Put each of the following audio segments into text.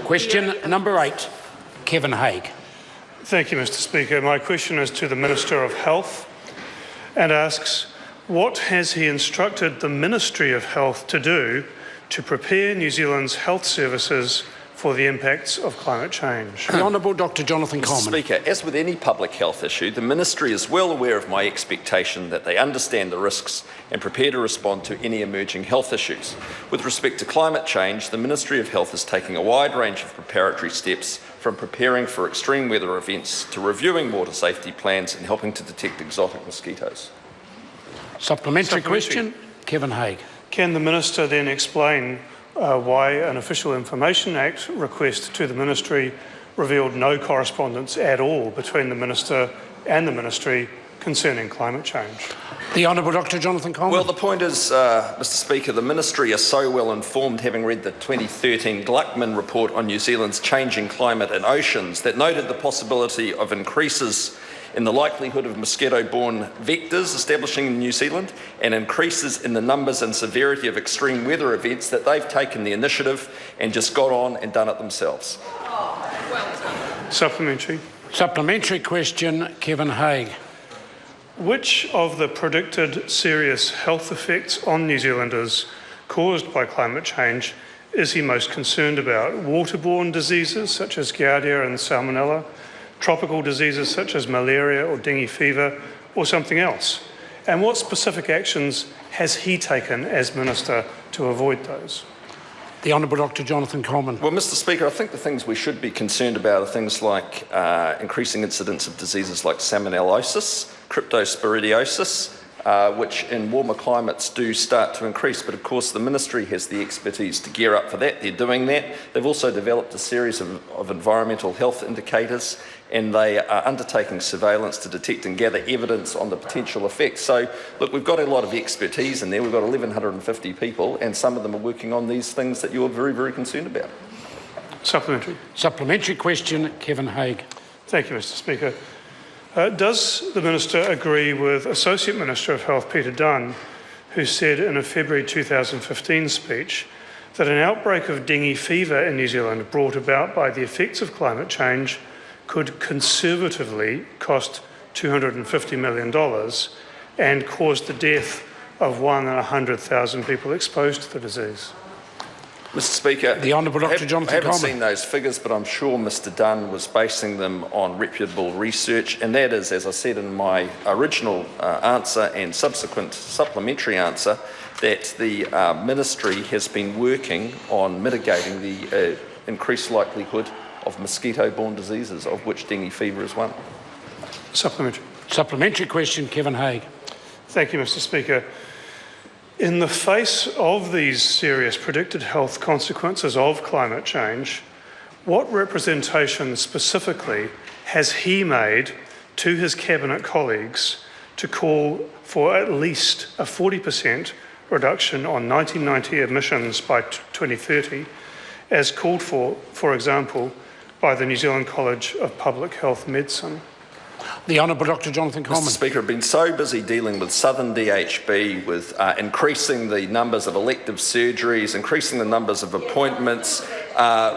Question number 8, Kevin Hague. Thank you, Mr. Speaker. My question is to the Minister of Health and asks, what has he instructed the Ministry of Health to do to prepare New Zealand's health services for the impacts of climate change? The Honourable Dr Jonathan Mr. Coleman. Speaker, as with any public health issue, the Ministry is well aware of my expectation that they understand the risks and prepare to respond to any emerging health issues. With respect to climate change, the Ministry of Health is taking a wide range of preparatory steps, from preparing for extreme weather events to reviewing water safety plans and helping to detect exotic mosquitoes. Supplementary question, Kevin Hague. Can the Minister then explain why an Official Information Act request to the Ministry revealed no correspondence at all between the Minister and the Ministry concerning climate change? The Honourable Dr Jonathan Coleman. Well, the point is, Mr. Speaker, the Ministry is so well informed, having read the 2013 Gluckman report on New Zealand's changing climate and oceans, that noted the possibility of increases in the likelihood of mosquito-borne vectors establishing in New Zealand and increases in the numbers and severity of extreme weather events, that they've taken the initiative and just got on and done it themselves. Supplementary. Supplementary question, Kevin Hague. Which of the predicted serious health effects on New Zealanders caused by climate change is he most concerned about? Waterborne diseases such as Giardia and Salmonella, tropical diseases such as malaria or dengue fever, or something else? And what specific actions has he taken as Minister to avoid those? The Honourable Dr Jonathan Coleman. Well, Mr. Speaker, I think the things we should be concerned about are things like increasing incidence of diseases like salmonellosis, cryptosporidiosis, which in warmer climates do start to increase. But of course, the Ministry has the expertise to gear up for that. They're doing that. They've also developed a series of environmental health indicators, and they are undertaking surveillance to detect and gather evidence on the potential effects. So, look, we've got a lot of expertise in there. We've got 1,150 people, and some of them are working on these things that you're very, very concerned about. Supplementary. Supplementary question, Kevin Hague. Thank you, Mr. Speaker. Does the Minister agree with Associate Minister of Health Peter Dunn, who said in a February 2015 speech that an outbreak of dengue fever in New Zealand brought about by the effects of climate change could conservatively cost $250 million and cause the death of 1 in 100,000 people exposed to the disease? Mr. Speaker, the Honourable Dr Jonathan Coleman. I haven't seen those figures, but I'm sure Mr Dunn was basing them on reputable research, and that is, as I said in my original answer and subsequent supplementary answer, that the Ministry has been working on mitigating the increased likelihood of mosquito-borne diseases, of which dengue fever is one. Supplementary. Supplementary question, Kevin Hague. Thank you, Mr. Speaker. In the face of these serious predicted health consequences of climate change, what representation specifically has he made to his Cabinet colleagues to call for at least a 40% reduction on 1990 emissions by 2030, as called for example, by the New Zealand College of Public Health Medicine? The Honourable Dr Jonathan Coleman. Mr. Speaker, I've been so busy dealing with Southern DHB, with increasing the numbers of elective surgeries, increasing the numbers of appointments,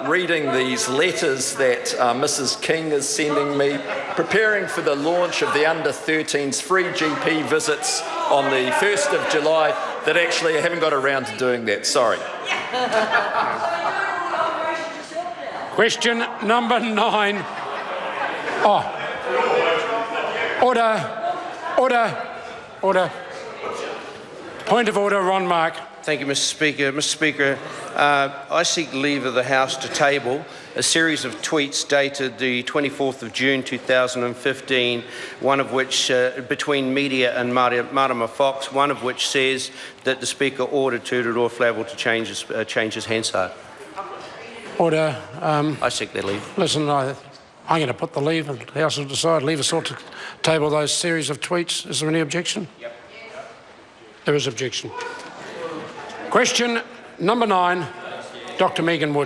reading these letters that Mrs King is sending me, preparing for the launch of the under-13s free GP visits on the 1st of July, that actually I haven't got around to doing that. Sorry. Question number 9. Order. Point of order, Ron Mark. Thank you, Mr. Speaker. Mr. Speaker, I seek leave of the House to table a series of tweets dated the 24th of June 2015, one of which, between media and Marama Fox, one of which says that the Speaker ordered Tūroro Flavel to change his Hansard. Order. I seek their leave. Listen, I'm going to put the leave, and the House will decide. Leave us all to table those series of tweets. Is there any objection? Yep. There is objection. Question number 9, Dr Megan Woods.